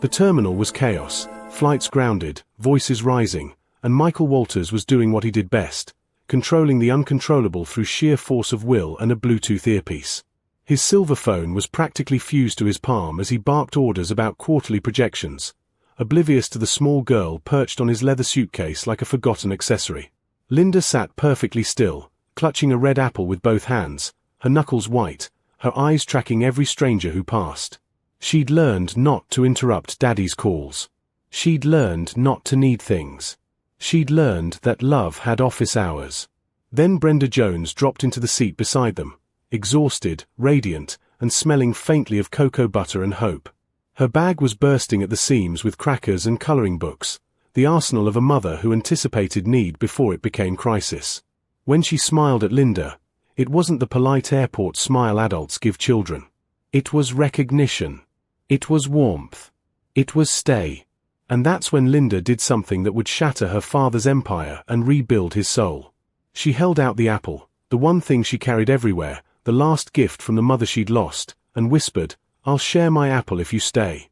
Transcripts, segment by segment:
The terminal was chaos, flights grounded, voices rising, and Michael Walters was doing what he did best, controlling the uncontrollable through sheer force of will and a Bluetooth earpiece. His silver phone was practically fused to his palm as he barked orders about quarterly projections, oblivious to the small girl perched on his leather suitcase like a forgotten accessory. Linda sat perfectly still, clutching a red apple with both hands, her knuckles white, her eyes tracking every stranger who passed. She'd learned not to interrupt Daddy's calls. She'd learned not to need things. She'd learned that love had office hours. Then Brenda Jones dropped into the seat beside them, exhausted, radiant, and smelling faintly of cocoa butter and hope. Her bag was bursting at the seams with crackers and coloring books, the arsenal of a mother who anticipated need before it became crisis. When she smiled at Linda, it wasn't the polite airport smile adults give children. It was recognition. It was warmth. It was stay. And that's when Linda did something that would shatter her father's empire and rebuild his soul. She held out the apple, the one thing she carried everywhere, the last gift from the mother she'd lost, and whispered, "I'll share my apple if you stay."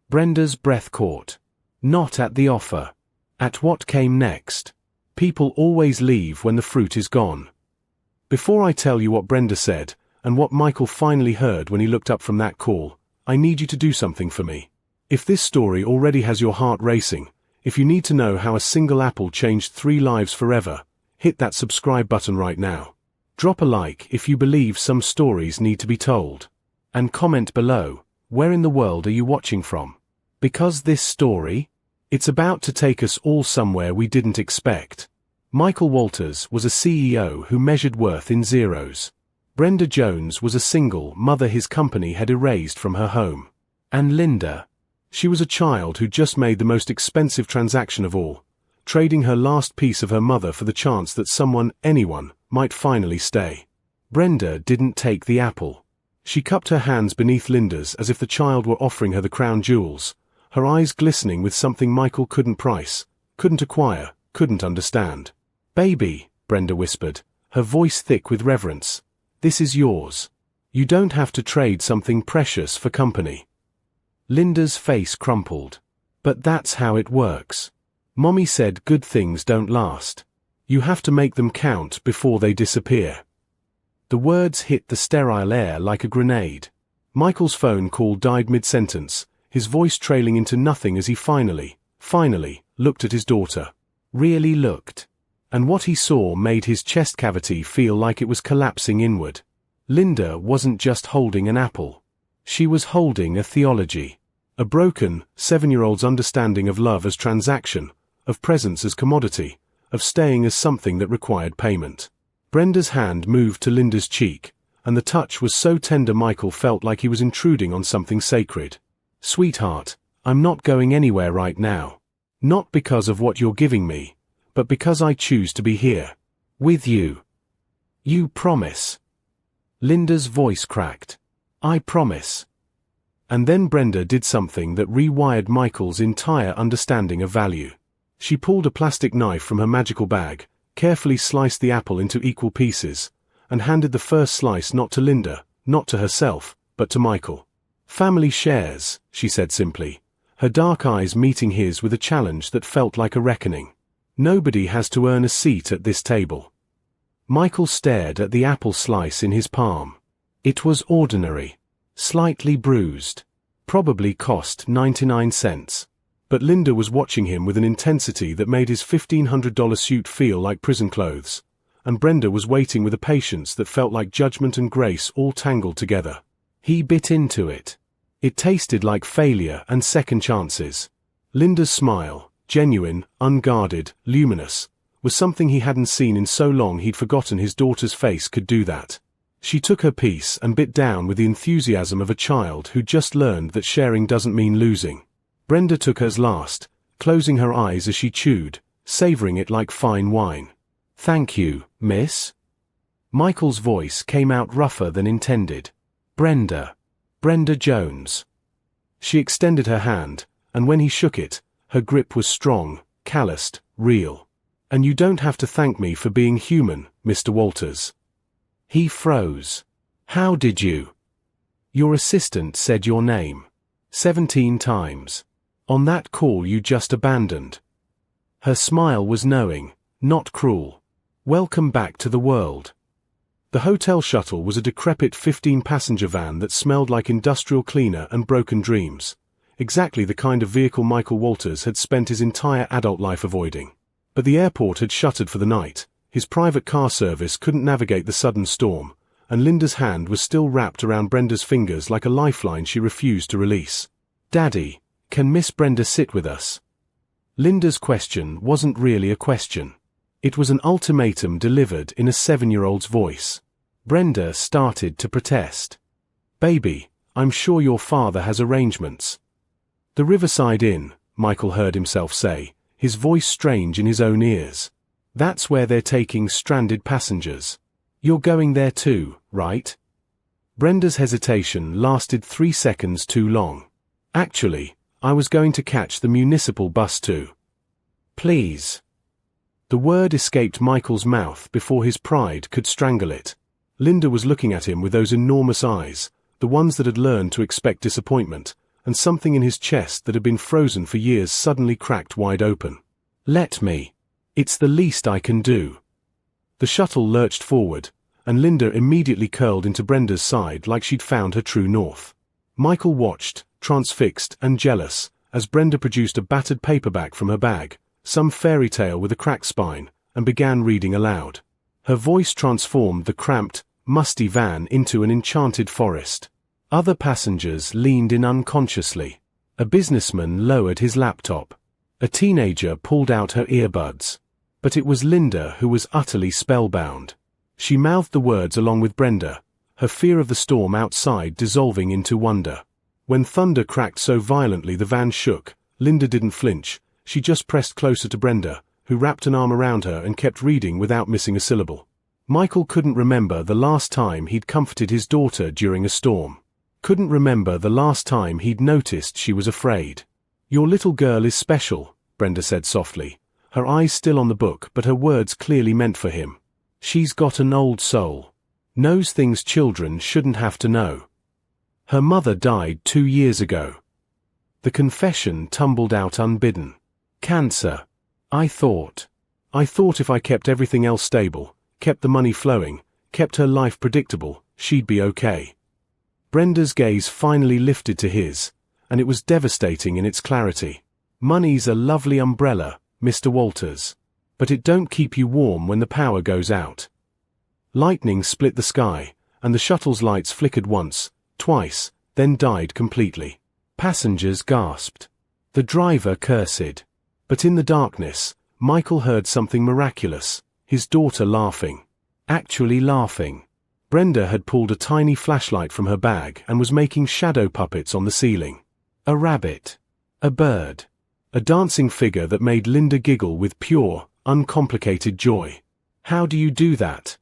Brenda's breath caught. Not at the offer. At what came next. People always leave when the fruit is gone. Before I tell you what Brenda said, and what Michael finally heard when he looked up from that call, I need you to do something for me. If this story already has your heart racing, if you need to know how a single apple changed 3 lives forever, hit that subscribe button right now. Drop a like if you believe some stories need to be told. And comment below, where in the world are you watching from? Because this story, it's about to take us all somewhere we didn't expect. Michael Walters was a CEO who measured worth in zeros. Brenda Jones was a single mother his company had erased from her home. And Linda, she was a child who just made the most expensive transaction of all, trading her last piece of her mother for the chance that someone, anyone, might finally stay. Brenda didn't take the apple. She cupped her hands beneath Linda's as if the child were offering her the crown jewels, her eyes glistening with something Michael couldn't price, couldn't acquire, couldn't understand. "Baby," Brenda whispered, her voice thick with reverence, "this is yours. You don't have to trade something precious for company." Linda's face crumpled. "But that's how it works. Mommy said good things don't last. You have to make them count before they disappear." The words hit the sterile air like a grenade. Michael's phone call died mid-sentence, his voice trailing into nothing as he finally looked at his daughter. Really looked. And what he saw made his chest cavity feel like it was collapsing inward. Linda wasn't just holding an apple. She was holding a theology. A broken, 7-year-old's understanding of love as transaction, of presence as commodity, of staying as something that required payment. Brenda's hand moved to Linda's cheek, and the touch was so tender Michael felt like he was intruding on something sacred. "Sweetheart, I'm not going anywhere right now. Not because of what you're giving me, but because I choose to be here. With you. You promise?" Linda's voice cracked. "I promise." And then Brenda did something that rewired Michael's entire understanding of value. She pulled a plastic knife from her magical bag, carefully sliced the apple into equal pieces, and handed the first slice not to Linda, not to herself, but to Michael. "Family shares," she said simply, her dark eyes meeting his with a challenge that felt like a reckoning. "Nobody has to earn a seat at this table." Michael stared at the apple slice in his palm. It was ordinary, slightly bruised, probably cost 99 cents. But Linda was watching him with an intensity that made his $1,500 suit feel like prison clothes, and Brenda was waiting with a patience that felt like judgment and grace all tangled together. He bit into it. It tasted like failure and second chances. Linda's smile, genuine, unguarded, luminous, was something he hadn't seen in so long he'd forgotten his daughter's face could do that. She took her piece and bit down with the enthusiasm of a child who just learned that sharing doesn't mean losing. Brenda took hers last, closing her eyes as she chewed, savoring it like fine wine. "Thank you, miss." Michael's voice came out rougher than intended. "Brenda. Brenda Jones." She extended her hand, and when he shook it, her grip was strong, calloused, real. "And you don't have to thank me for being human, Mr. Walters." He froze. "How did you?" "Your assistant said your name." 17 times. On that call you just abandoned. Her smile was knowing, not cruel. Welcome back to the world. The hotel shuttle was a decrepit 15-passenger van that smelled like industrial cleaner and broken dreams. Exactly the kind of vehicle Michael Walters had spent his entire adult life avoiding. But the airport had shuttered for the night, his private car service couldn't navigate the sudden storm, and Linda's hand was still wrapped around Brenda's fingers like a lifeline she refused to release. "Daddy, can Miss Brenda sit with us?" Linda's question wasn't really a question. It was an ultimatum delivered in a 7-year-old's voice. Brenda started to protest. "Baby, I'm sure your father has arrangements." "The Riverside Inn," Michael heard himself say, his voice strange in his own ears. "That's where they're taking stranded passengers. You're going there too, right?" Brenda's hesitation lasted 3 seconds too long. "Actually, I was going to catch the municipal bus too." "Please." The word escaped Michael's mouth before his pride could strangle it. Linda was looking at him with those enormous eyes, the ones that had learned to expect disappointment, and something in his chest that had been frozen for years suddenly cracked wide open. "Let me. It's the least I can do." The shuttle lurched forward, and Linda immediately curled into Brenda's side like she'd found her true north. Michael watched, transfixed and jealous, as Brenda produced a battered paperback from her bag, some fairy tale with a cracked spine, and began reading aloud. Her voice transformed the cramped, musty van into an enchanted forest. Other passengers leaned in unconsciously. A businessman lowered his laptop. A teenager pulled out her earbuds. But it was Linda who was utterly spellbound. She mouthed the words along with Brenda, her fear of the storm outside dissolving into wonder. When thunder cracked so violently the van shook, Linda didn't flinch. She just pressed closer to Brenda, who wrapped an arm around her and kept reading without missing a syllable. Michael couldn't remember the last time he'd comforted his daughter during a storm. Couldn't remember the last time he'd noticed she was afraid. "Your little girl is special," Brenda said softly, her eyes still on the book but her words clearly meant for him. "She's got an old soul. Knows things children shouldn't have to know. Her mother died 2 years ago." The confession tumbled out unbidden. "Cancer. I thought if I kept everything else stable, kept the money flowing, kept her life predictable, she'd be okay." Brenda's gaze finally lifted to his, and it was devastating in its clarity. "Money's a lovely umbrella, Mr. Walters. But it don't keep you warm when the power goes out." Lightning split the sky, and the shuttle's lights flickered once, twice, then died completely. Passengers gasped. The driver cursed. But in the darkness, Michael heard something miraculous, his daughter laughing. Actually laughing. Brenda had pulled a tiny flashlight from her bag and was making shadow puppets on the ceiling. A rabbit. A bird. A dancing figure that made Linda giggle with pure, uncomplicated joy. "How do you do that?"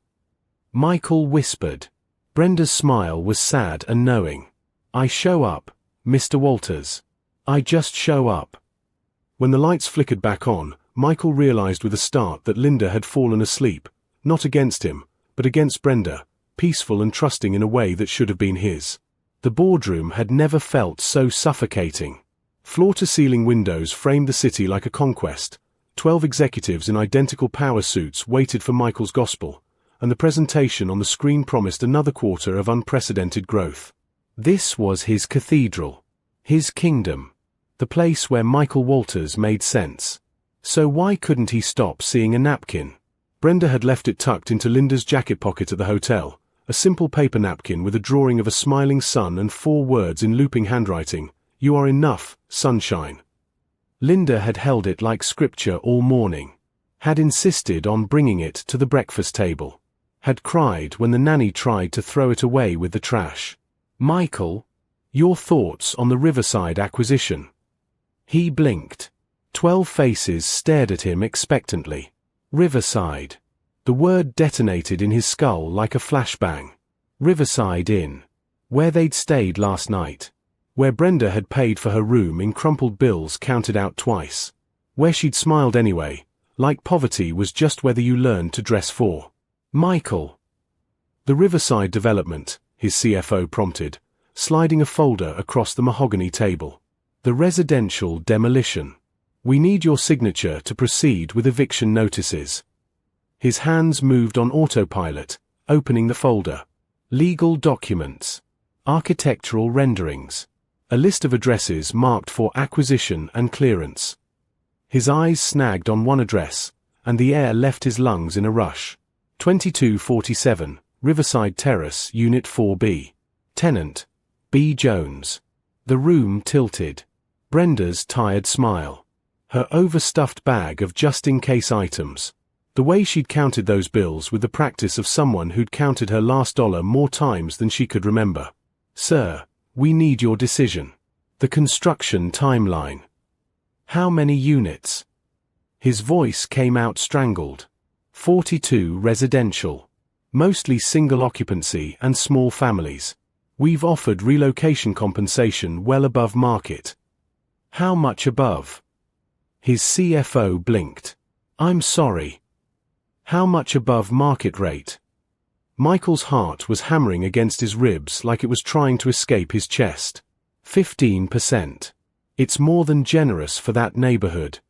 Michael whispered. Brenda's smile was sad and knowing. "I show up, Mr. Walters. I just show up." When the lights flickered back on, Michael realized with a start that Linda had fallen asleep, not against him, but against Brenda, peaceful and trusting in a way that should have been his. The boardroom had never felt so suffocating. Floor-to-ceiling windows framed the city like a conquest. 12 executives in identical power suits waited for Michael's gospel, and the presentation on the screen promised another quarter of unprecedented growth. This was his cathedral, his kingdom, the place where Michael Walters made sense. So why couldn't he stop seeing a napkin? Brenda had left it tucked into Linda's jacket pocket at the hotel, a simple paper napkin with a drawing of a smiling sun and 4 words in looping handwriting, "You are enough, sunshine." Linda had held it like scripture all morning, had insisted on bringing it to the breakfast table, had cried when the nanny tried to throw it away with the trash. "Michael, your thoughts on the Riverside acquisition?" He blinked. 12 faces stared at him expectantly. Riverside. The word detonated in his skull like a flashbang. Riverside Inn. Where they'd stayed last night. Where Brenda had paid for her room in crumpled bills counted out twice. Where she'd smiled anyway, like poverty was just whether you learned to dress for. "Michael." "The Riverside development," his CFO prompted, sliding a folder across the mahogany table. The residential demolition. We need your signature to proceed with eviction notices. His hands moved on autopilot, opening the folder. Legal documents. Architectural renderings. A list of addresses marked for acquisition and clearance. His eyes snagged on one address, and the air left his lungs in a rush. 2247, Riverside Terrace, Unit 4B. Tenant, B. Jones. The room tilted. Brenda's tired smile. Her overstuffed bag of just-in-case items. The way she'd counted those bills with the practice of someone who'd counted her last dollar more times than she could remember. Sir, we need your decision. The construction timeline. How many units? His voice came out strangled. 42 residential. Mostly single occupancy and small families. We've offered relocation compensation well above market. How much above? His CFO blinked. I'm sorry. How much above market rate? Michael's heart was hammering against his ribs like it was trying to escape his chest. 15%. It's more than generous for that neighborhood.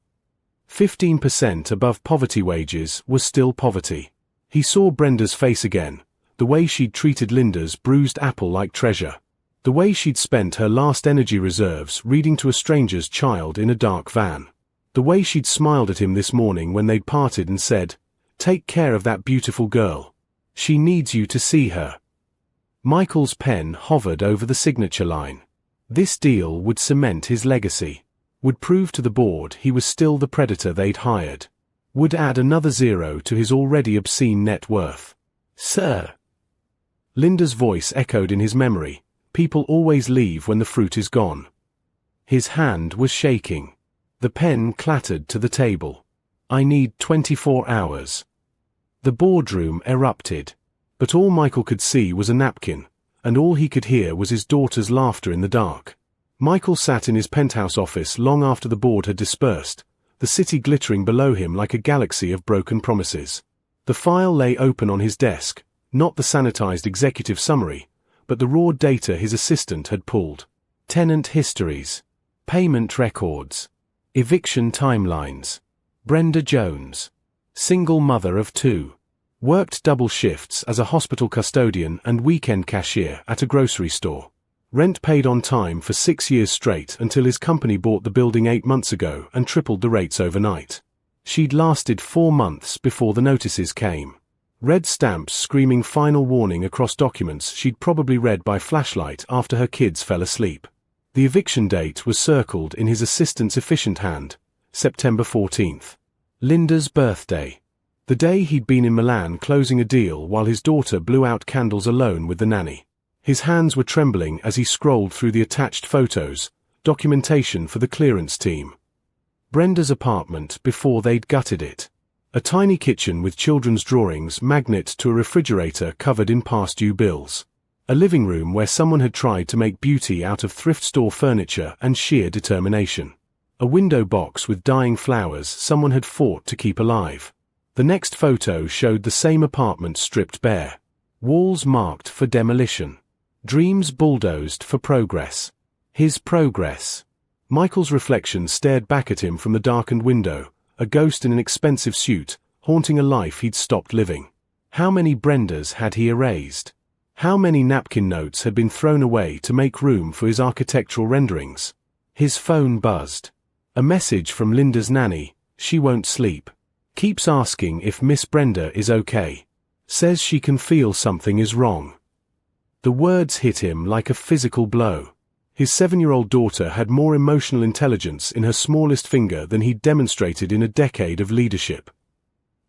15% above poverty wages was still poverty. He saw Brenda's face again, the way she'd treated Linda's bruised apple like treasure. The way she'd spent her last energy reserves reading to a stranger's child in a dark van. The way she'd smiled at him this morning when they'd parted and said, "Take care of that beautiful girl. She needs you to see her." Michael's pen hovered over the signature line. This deal would cement his legacy. Would prove to the board he was still the predator they'd hired. Would add another zero to his already obscene net worth. Sir. Linda's voice echoed in his memory. People always leave when the fruit is gone. His hand was shaking. The pen clattered to the table. I need 24 hours. The boardroom erupted. But all Michael could see was a napkin, and all he could hear was his daughter's laughter in the dark. Michael sat in his penthouse office long after the board had dispersed, the city glittering below him like a galaxy of broken promises. The file lay open on his desk, not the sanitized executive summary, but the raw data his assistant had pulled. Tenant histories. Payment records. Eviction timelines. Brenda Jones. Single mother of 2. Worked double shifts as a hospital custodian and weekend cashier at a grocery store. Rent paid on time for 6 years straight until his company bought the building 8 months ago and tripled the rates overnight. She'd lasted 4 months before the notices came. Red stamps screaming final warning across documents she'd probably read by flashlight after her kids fell asleep. The eviction date was circled in his assistant's efficient hand, September 14th. Linda's birthday. The day he'd been in Milan closing a deal while his daughter blew out candles alone with the nanny. His hands were trembling as he scrolled through the attached photos, documentation for the clearance team. Brenda's apartment before they'd gutted it. A tiny kitchen with children's drawings magnet to a refrigerator covered in past due bills. A living room where someone had tried to make beauty out of thrift store furniture and sheer determination. A window box with dying flowers someone had fought to keep alive. The next photo showed the same apartment stripped bare. Walls marked for demolition. Dreams bulldozed for progress. His progress. Michael's reflection stared back at him from the darkened window, a ghost in an expensive suit, haunting a life he'd stopped living. How many Brendas had he erased? How many napkin notes had been thrown away to make room for his architectural renderings? His phone buzzed. A message from Linda's nanny. She won't sleep. Keeps asking if Miss Brenda is okay. Says she can feel something is wrong. The words hit him like a physical blow. His 7-year-old daughter had more emotional intelligence in her smallest finger than he'd demonstrated in a decade of leadership.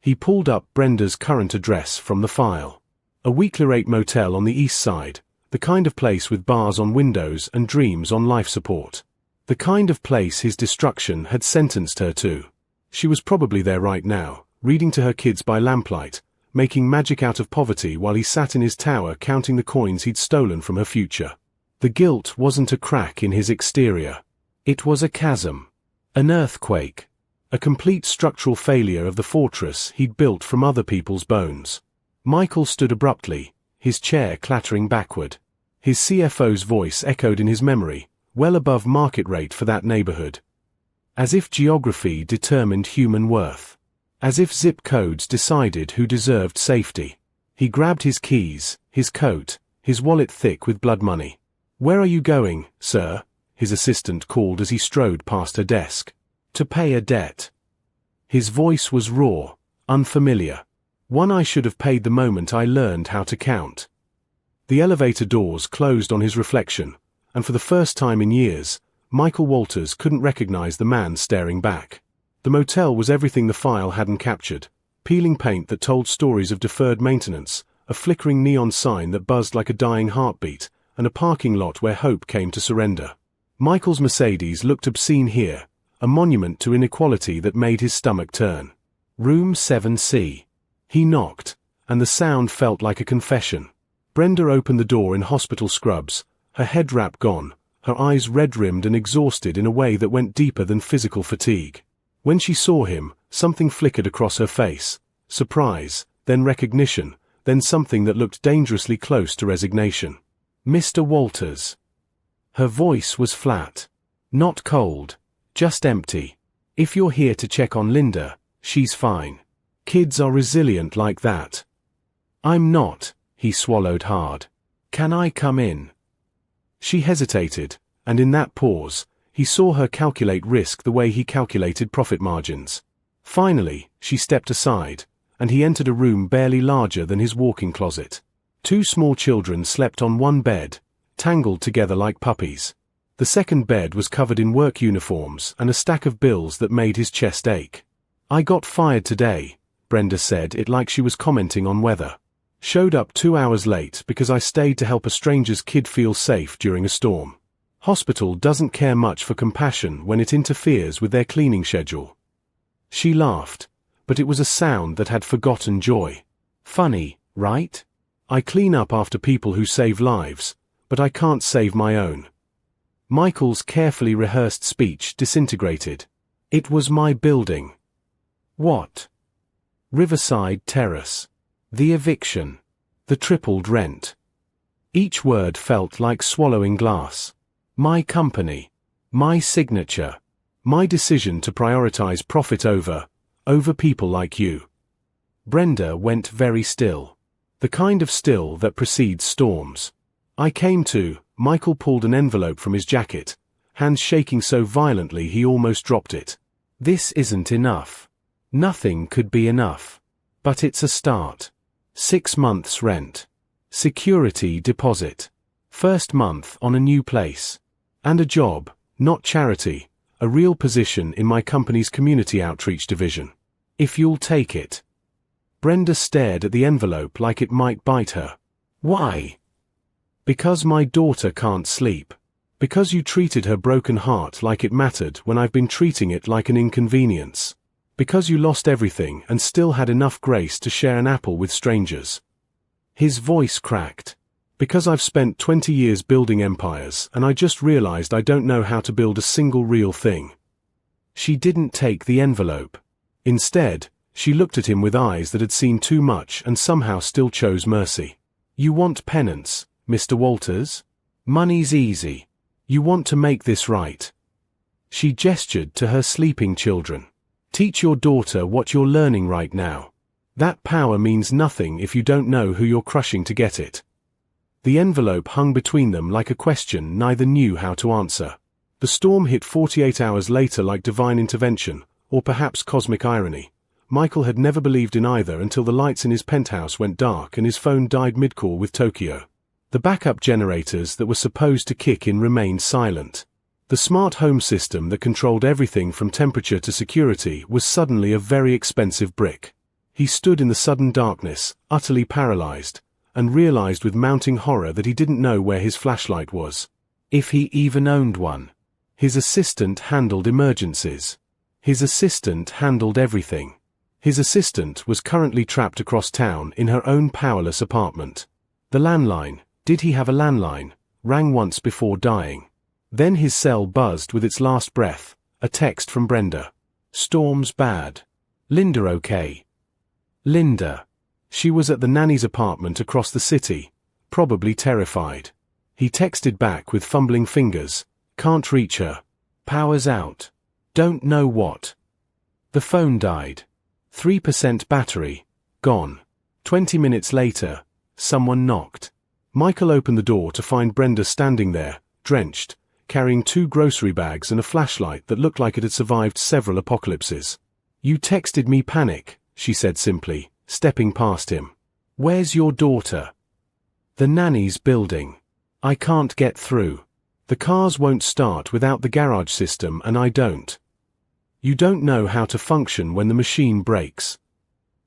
He pulled up Brenda's current address from the file. A weekly rate motel on the east side, the kind of place with bars on windows and dreams on life support. The kind of place his destruction had sentenced her to. She was probably there right now, reading to her kids by lamplight, making magic out of poverty while he sat in his tower counting the coins he'd stolen from her future. The guilt wasn't a crack in his exterior. It was a chasm. An earthquake. A complete structural failure of the fortress he'd built from other people's bones. Michael stood abruptly, his chair clattering backward. His CFO's voice echoed in his memory, well above market rate for that neighborhood. As if geography determined human worth. As if zip codes decided who deserved safety. He grabbed his keys, his coat, his wallet thick with blood money. "Where are you going, sir?" his assistant called as he strode past her desk. "To pay a debt." His voice was raw, unfamiliar. One I should have paid the moment I learned how to count. The elevator doors closed on his reflection, and for the first time in years, Michael Walters couldn't recognize the man staring back. The motel was everything the file hadn't captured: peeling paint that told stories of deferred maintenance, a flickering neon sign that buzzed like a dying heartbeat, and a parking lot where hope came to surrender. Michael's Mercedes looked obscene here, a monument to inequality that made his stomach turn. Room 7C. He knocked, and the sound felt like a confession. Brenda opened the door in hospital scrubs, her head wrap gone, her eyes red-rimmed and exhausted in a way that went deeper than physical fatigue. When she saw him, something flickered across her face: surprise, then recognition, then something that looked dangerously close to resignation. "Mr. Walters." Her voice was flat. Not cold, just empty. "If you're here to check on Linda, she's fine. Kids are resilient like that." "I'm not," he swallowed hard. "Can I come in?" She hesitated, and in that pause, he saw her calculate risk the way he calculated profit margins. Finally, she stepped aside, and he entered a room barely larger than his walk-in closet. Two small children slept on one bed, tangled together like puppies. The second bed was covered in work uniforms and a stack of bills that made his chest ache. "I got fired today," Brenda said it like she was commenting on weather. "Showed up 2 hours late because I stayed to help a stranger's kid feel safe during a storm. Hospital doesn't care much for compassion when it interferes with their cleaning schedule." She laughed, but it was a sound that had forgotten joy. "Funny, right? I clean up after people who save lives, but I can't save my own." Michael's carefully rehearsed speech disintegrated. "It was my building." "What?" "Riverside Terrace. The eviction. The tripled rent." Each word felt like swallowing glass. "My company. My signature. My decision to prioritize profit over people like you." Brenda went very still. The kind of still that precedes storms. "I came to." Michael pulled an envelope from his jacket, hands shaking so violently he almost dropped it. "This isn't enough. Nothing could be enough. But it's a start. 6 months rent. Security deposit. First month on a new place. And a job, not charity, a real position in my company's community outreach division. If you'll take it." Brenda stared at the envelope like it might bite her. "Why?" "Because my daughter can't sleep. Because you treated her broken heart like it mattered when I've been treating it like an inconvenience. Because you lost everything and still had enough grace to share an apple with strangers." His voice cracked. "Because I've spent 20 years building empires and I just realized I don't know how to build a single real thing." She didn't take the envelope. Instead, she looked at him with eyes that had seen too much and somehow still chose mercy. "You want penance, Mr. Walters? Money's easy. You want to make this right." She gestured to her sleeping children. "Teach your daughter what you're learning right now. That power means nothing if you don't know who you're crushing to get it." The envelope hung between them like a question neither knew how to answer. The storm hit 48 hours later like divine intervention, or perhaps cosmic irony. Michael had never believed in either until the lights in his penthouse went dark and his phone died mid-call with Tokyo. The backup generators that were supposed to kick in remained silent. The smart home system that controlled everything from temperature to security was suddenly a very expensive brick. He stood in the sudden darkness, utterly paralyzed, and realized with mounting horror that he didn't know where his flashlight was. If he even owned one. His assistant handled emergencies. His assistant handled everything. His assistant was currently trapped across town in her own powerless apartment. The landline, did he have a landline, rang once before dying. Then his cell buzzed with its last breath, a text from Brenda. "Storm's bad. Linda okay?" Linda. She was at the nanny's apartment across the city, probably terrified. He texted back with fumbling fingers. Can't reach her. Power's out. Don't know what. The phone died. 3% battery. Gone. 20 minutes later, someone knocked. Michael opened the door to find Brenda standing there, drenched, carrying 2 grocery bags and a flashlight that looked like it had survived several apocalypses. You texted me panic, she said simply, stepping past him. Where's your daughter? The nanny's building. I can't get through. The cars won't start without the garage system and I don't. You don't know how to function when the machine breaks.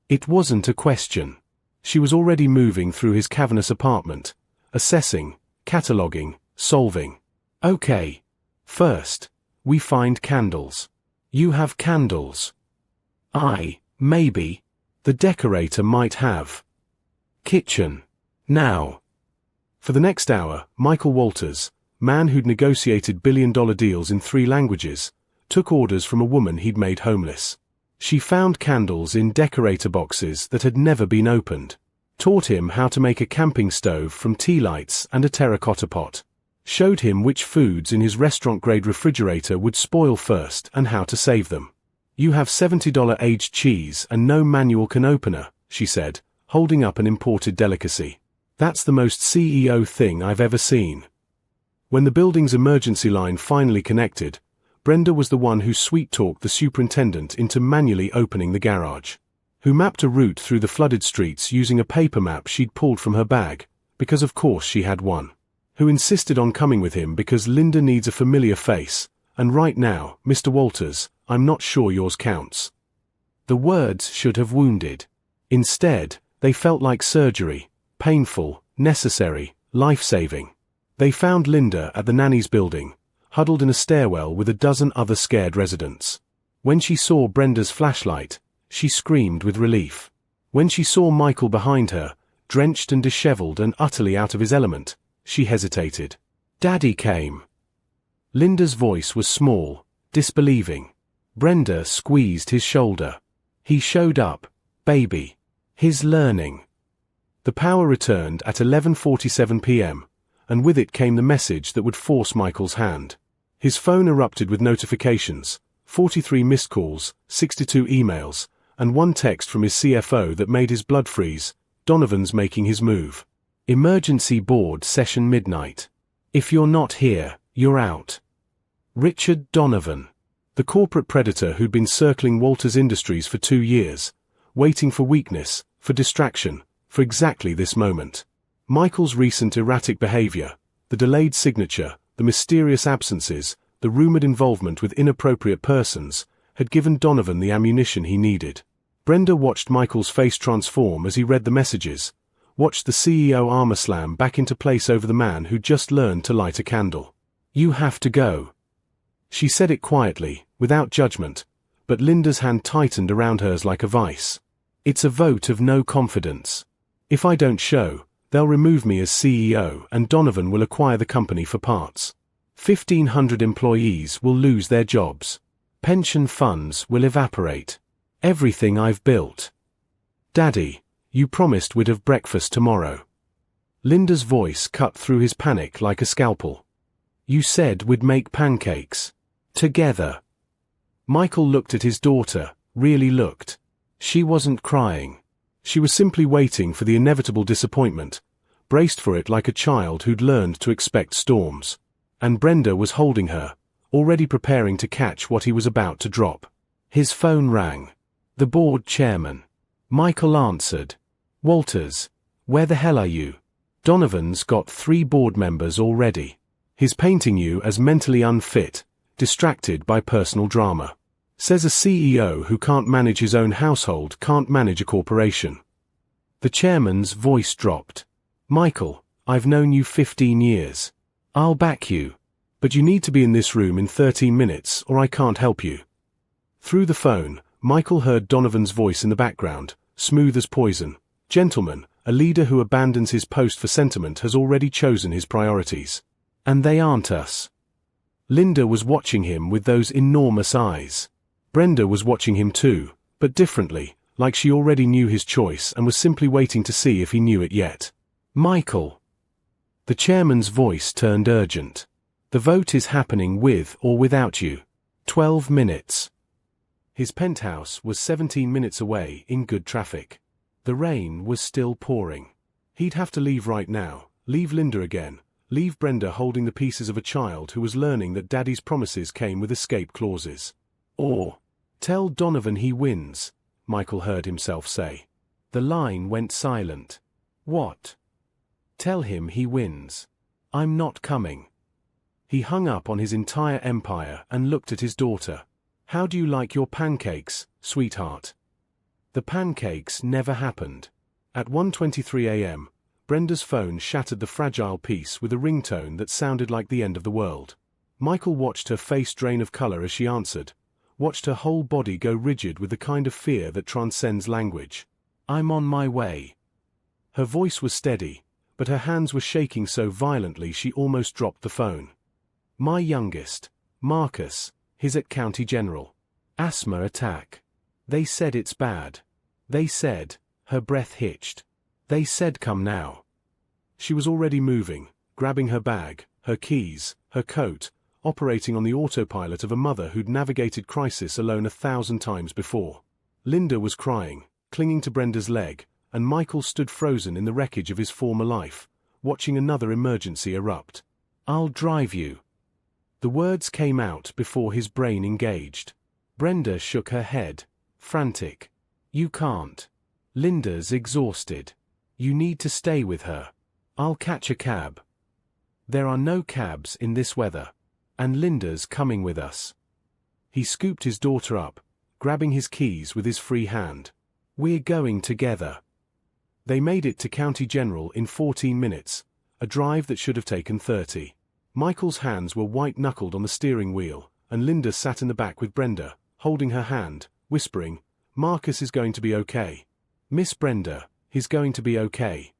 It wasn't a question. She was already moving through his cavernous apartment, assessing, cataloging, solving. Okay. First, we find candles. You have candles. Maybe. The decorator might have. Kitchen. Now. For the next hour, Michael Walters, man who'd negotiated billion-dollar deals in 3 languages, took orders from a woman he'd made homeless. She found candles in decorator boxes that had never been opened, taught him how to make a camping stove from tea lights and a terracotta pot, showed him which foods in his restaurant-grade refrigerator would spoil first and how to save them. You have $70 aged cheese and no manual can opener, she said, holding up an imported delicacy. That's the most CEO thing I've ever seen. When the building's emergency line finally connected, Brenda was the one who sweet-talked the superintendent into manually opening the garage, who mapped a route through the flooded streets using a paper map she'd pulled from her bag, because of course she had one, who insisted on coming with him because Linda needs a familiar face, and right now, Mr. Walters, I'm not sure yours counts. The words should have wounded. Instead, they felt like surgery, painful, necessary, life-saving. They found Linda at the nanny's building, huddled in a stairwell with a dozen other scared residents. When she saw Brenda's flashlight, she screamed with relief. When she saw Michael behind her, drenched and disheveled and utterly out of his element, she hesitated. Daddy came. Linda's voice was small, disbelieving. Brenda squeezed his shoulder. He showed up, baby. His learning. The power returned at 11:47 p.m., and with it came the message that would force Michael's hand. His phone erupted with notifications, 43 missed calls, 62 emails, and 1 text from his CFO that made his blood freeze. Donovan's making his move. Emergency board session midnight. If you're not here, you're out. Richard Donovan. The corporate predator who'd been circling Walters Industries for 2 years, waiting for weakness, for distraction, for exactly this moment. Michael's recent erratic behavior, the delayed signature, the mysterious absences, the rumored involvement with inappropriate persons, had given Donovan the ammunition he needed. Brenda watched Michael's face transform as he read the messages, watched the CEO armor slam back into place over the man who'd just learned to light a candle. You have to go. She said it quietly, without judgment, but Linda's hand tightened around hers like a vice. It's a vote of no confidence. If I don't show, they'll remove me as CEO and Donovan will acquire the company for parts. 1,500 employees will lose their jobs. Pension funds will evaporate. Everything I've built. Daddy, you promised we'd have breakfast tomorrow. Linda's voice cut through his panic like a scalpel. You said we'd make pancakes. Together. Michael looked at his daughter, really looked. She wasn't crying. She was simply waiting for the inevitable disappointment, braced for it like a child who'd learned to expect storms. And Brenda was holding her, already preparing to catch what he was about to drop. His phone rang. The board chairman. Michael answered. Walters, where the hell are you? Donovan's got 3 board members already. He's painting you as mentally unfit, distracted by personal drama. Says a CEO who can't manage his own household can't manage a corporation. The chairman's voice dropped. Michael, I've known you 15 years. I'll back you. But you need to be in this room in 13 minutes or I can't help you. Through the phone, Michael heard Donovan's voice in the background, smooth as poison. Gentlemen, a leader who abandons his post for sentiment has already chosen his priorities. And they aren't us. Linda was watching him with those enormous eyes. Brenda was watching him too, but differently, like she already knew his choice and was simply waiting to see if he knew it yet. Michael. The chairman's voice turned urgent. "The vote is happening with or without you. 12 minutes. His penthouse was 17 minutes away in good traffic. The rain was still pouring. He'd have to leave right now, leave Linda again, leave Brenda holding the pieces of a child who was learning that Daddy's promises came with escape clauses. Or, tell Donovan he wins, Michael heard himself say. The line went silent. What? Tell him he wins. I'm not coming. He hung up on his entire empire and looked at his daughter. How do you like your pancakes, sweetheart? The pancakes never happened. At 1:23 a.m., Brenda's phone shattered the fragile peace with a ringtone that sounded like the end of the world. Michael watched her face drain of color as she answered, watched her whole body go rigid with the kind of fear that transcends language. I'm on my way. Her voice was steady, but her hands were shaking so violently she almost dropped the phone. My youngest, Marcus, he's at County General. Asthma attack. They said it's bad. They said, her breath hitched. They said come now. She was already moving, grabbing her bag, her keys, her coat, operating on the autopilot of a mother who'd navigated crisis alone 1,000 times before. Linda was crying, clinging to Brenda's leg, and Michael stood frozen in the wreckage of his former life, watching another emergency erupt. I'll drive you. The words came out before his brain engaged. Brenda shook her head, frantic. You can't. Linda's exhausted. You need to stay with her. I'll catch a cab. There are no cabs in this weather. And Linda's coming with us. He scooped his daughter up, grabbing his keys with his free hand. We're going together. They made it to County General in 14 minutes, a drive that should have taken 30. Michael's hands were white-knuckled on the steering wheel, and Linda sat in the back with Brenda, holding her hand, whispering, Marcus is going to be okay. Miss Brenda, he's going to be okay.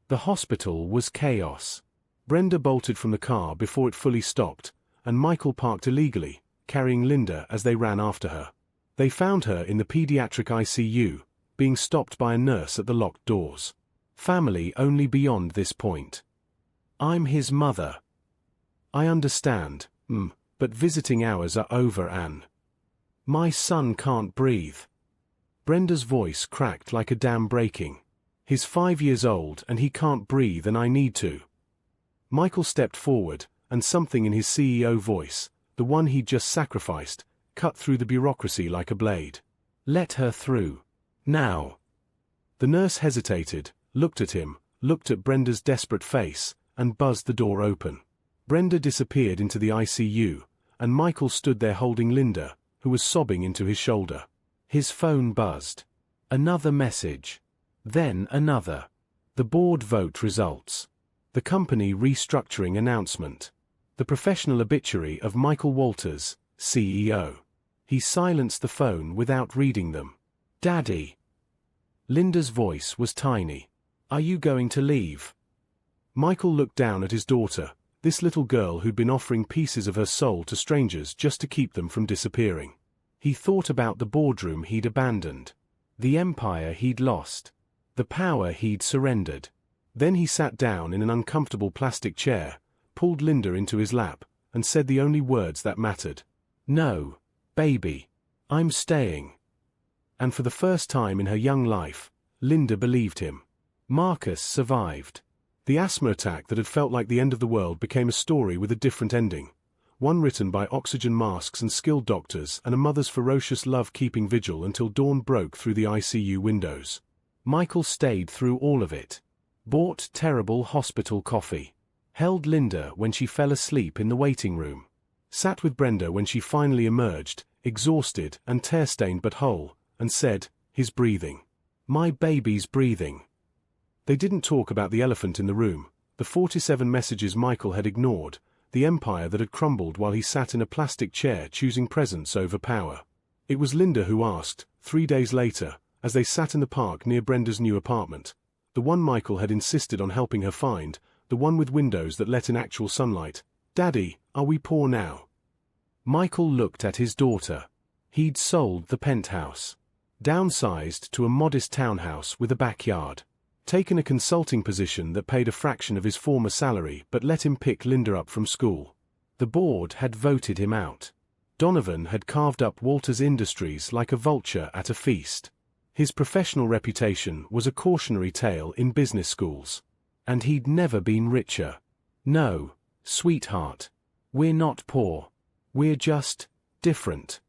The hospital was chaos. Brenda bolted from the car before it fully stopped, and Michael parked illegally, carrying Linda as they ran after her. They found her in the pediatric ICU, being stopped by a nurse at the locked doors. Family only beyond this point. I'm his mother. I understand, but visiting hours are over, Anne. My son can't breathe. Brenda's voice cracked like a dam breaking. He's 5 years old and he can't breathe and I need to. Michael stepped forward, and something in his CEO voice, the one he'd just sacrificed, cut through the bureaucracy like a blade. Let her through. Now. The nurse hesitated, looked at him, looked at Brenda's desperate face, and buzzed the door open. Brenda disappeared into the ICU, and Michael stood there holding Linda, who was sobbing into his shoulder. His phone buzzed. Another message. Then another. The board vote results. The company restructuring announcement. The professional obituary of Michael Walters, CEO. He silenced the phone without reading them. Daddy. Linda's voice was tiny. Are you going to leave? Michael looked down at his daughter, this little girl who'd been offering pieces of her soul to strangers just to keep them from disappearing. He thought about the boardroom he'd abandoned. The empire he'd lost. The power he'd surrendered. Then he sat down in an uncomfortable plastic chair, pulled Linda into his lap, and said the only words that mattered. No, baby. I'm staying. And for the first time in her young life, Linda believed him. Marcus survived. The asthma attack that had felt like the end of the world became a story with a different ending. One written by oxygen masks and skilled doctors and a mother's ferocious love keeping vigil until dawn broke through the ICU windows. Michael stayed through all of it. Bought terrible hospital coffee. Held Linda when she fell asleep in the waiting room. Sat with Brenda when she finally emerged, exhausted and tear-stained but whole, and said, he's breathing. My baby's breathing. They didn't talk about the elephant in the room, the 47 messages Michael had ignored, the empire that had crumbled while he sat in a plastic chair choosing presence over power. It was Linda who asked, 3 days later, as they sat in the park near Brenda's new apartment, the one Michael had insisted on helping her find, the one with windows that let in actual sunlight, Daddy, are we poor now? Michael looked at his daughter. He'd sold the penthouse. Downsized to a modest townhouse with a backyard. taken a consulting position that paid a fraction of his former salary but let him pick Linda up from school. The board had voted him out. Donovan had carved up Walters Industries like a vulture at a feast. His professional reputation was a cautionary tale in business schools. And he'd never been richer. No, sweetheart. We're not poor. We're just different.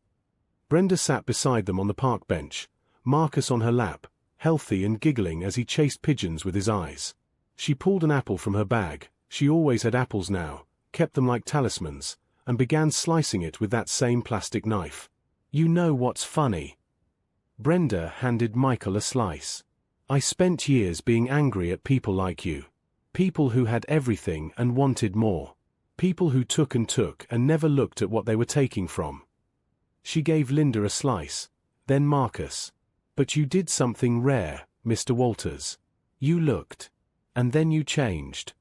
Brenda sat beside them on the park bench, Marcus on her lap, healthy and giggling as he chased pigeons with his eyes. She pulled an apple from her bag, she always had apples now, kept them like talismans, and began slicing it with that same plastic knife. You know what's funny? Brenda handed Michael a slice. I spent years being angry at people like you. People who had everything and wanted more. People who took and never looked at what they were taking from. She gave Linda a slice, then Marcus. But you did something rare, Mr. Walters. You looked. And then you changed.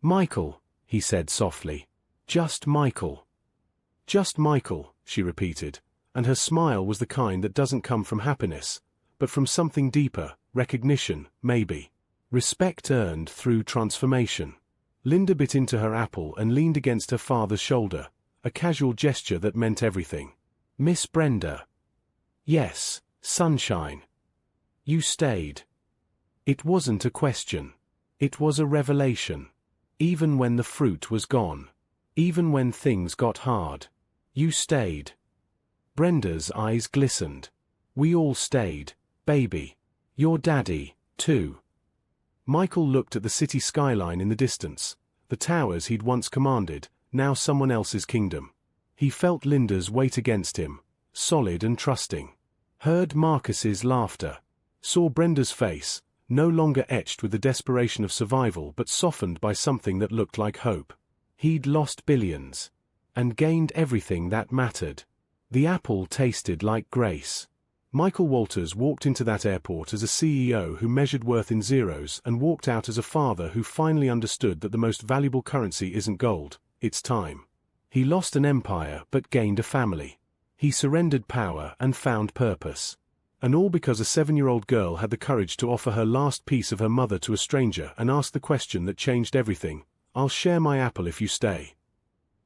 Michael, he said softly. Just Michael. Just Michael, she repeated, and her smile was the kind that doesn't come from happiness, but from something deeper, recognition, maybe. Respect earned through transformation. Linda bit into her apple and leaned against her father's shoulder, a casual gesture that meant everything. Miss Brenda. Yes, sunshine. You stayed. It wasn't a question. It was a revelation. Even when the fruit was gone. Even when things got hard. You stayed. Brenda's eyes glistened. We all stayed, baby. Your daddy, too. Michael looked at the city skyline in the distance, the towers he'd once commanded, now someone else's kingdom. He felt Linda's weight against him, solid and trusting. Heard Marcus's laughter. Saw Brenda's face, no longer etched with the desperation of survival but softened by something that looked like hope. He'd lost billions. And gained everything that mattered. The apple tasted like grace. Michael Walters walked into that airport as a CEO who measured worth in zeros and walked out as a father who finally understood that the most valuable currency isn't gold, it's time. He lost an empire but gained a family. He surrendered power and found purpose. And all because a 7-year-old girl had the courage to offer her last piece of her mother to a stranger and ask the question that changed everything, I'll share my apple if you stay.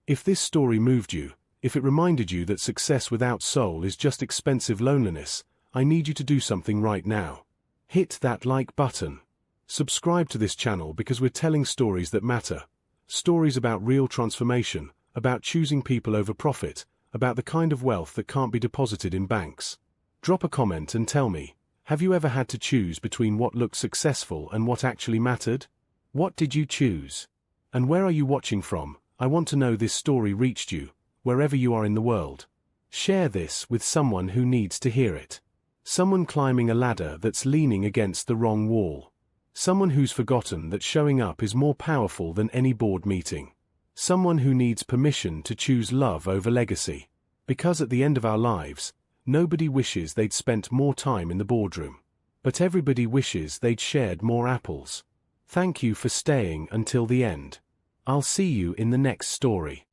If this story moved you, if it reminded you that success without soul is just expensive loneliness, I need you to do something right now. Hit that like button. Subscribe to this channel because we're telling stories that matter. Stories about real transformation, about choosing people over profit, about the kind of wealth that can't be deposited in banks. Drop a comment and tell me, have you ever had to choose between what looked successful and what actually mattered? What did you choose? And where are you watching from? I want to know this story reached you, wherever you are in the world. Share this with someone who needs to hear it. Someone climbing a ladder that's leaning against the wrong wall. Someone who's forgotten that showing up is more powerful than any board meeting. Someone who needs permission to choose love over legacy. Because at the end of our lives, nobody wishes they'd spent more time in the boardroom. But everybody wishes they'd shared more apples. Thank you for staying until the end. I'll see you in the next story.